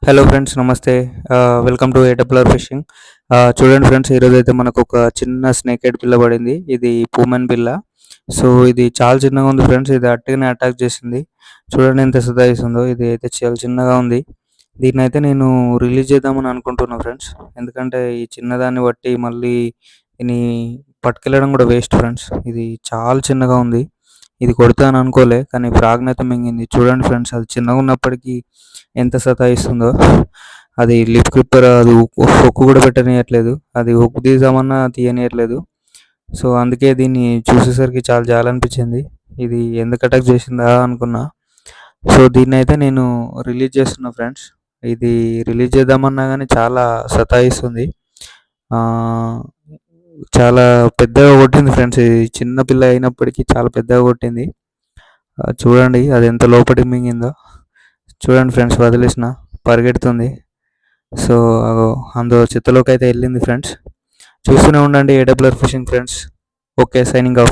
Hello friends, నమస్తే. Welcome to AWR fishing. చూడండి friends, ఈరోజు అయితే మనకు ఒక చిన్న స్నేక్ హెడ్ పిల్ల పడింది. ఇది పూమెన్ పిల్ల. సో ఇది చాలా చిన్నగా ఉంది ఫ్రెండ్స్. ఇది అట్టగానే అటాక్ చేసింది. చూడండి ఎంత సతాయిస్తుందో. ఇది అయితే చాలా చిన్నగా ఉంది. దీన్ని అయితే నేను రిలీజ్ చేద్దామని అనుకుంటున్నా ఫ్రెండ్స్. ఎందుకంటే ఈ చిన్నదాన్ని బట్టి మళ్ళీ దీన్ని పట్టుకెళ్ళడం కూడా వేస్ట్ ఫ్రెండ్స్. ఇది చాలా చిన్నగా ఉంది. ఇది కొడతాను అనుకోలే, కానీ ఫ్రాగ్‌నైతే మింగింది. చూడండి ఫ్రెండ్స్, అది చిన్నగా ఉన్నప్పటికీ ఎంత సతాయిస్తుందో. అది లిప్ క్రిప్పర్, అది హుక్ కూడా పెట్టనీయట్లేదు. అది హుక్ తీద్దామన్నా తీయనీయట్లేదు. సో అందుకే దీన్ని చూసేసరికి చాలా జాలనిపించింది. ఇది ఎందుకు అటాక్ చేసిందా అనుకున్నా. సో దీన్నైతే నేను రిలీజ్ చేస్తున్నా ఫ్రెండ్స్. ఇది రిలీజ్ చేద్దామన్నా కానీ చాలా సతాయిస్తుంది. చాలా పెద్దగా కొట్టింది ఫ్రెండ్స్. ఇది చిన్న పిల్ల అయినప్పటికీ చాలా పెద్దగా కొట్టింది. చూడండి అది ఎంత లోపలికి మింగిందో. చూడండి ఫ్రెండ్స్, వదిలేసిన పరిగెడుతుంది. సో అందులో చిత్తలోకి అయితే వెళ్ళింది ఫ్రెండ్స్. చూస్తూనే ఉండండి AWR fishing friends. Okay, signing off.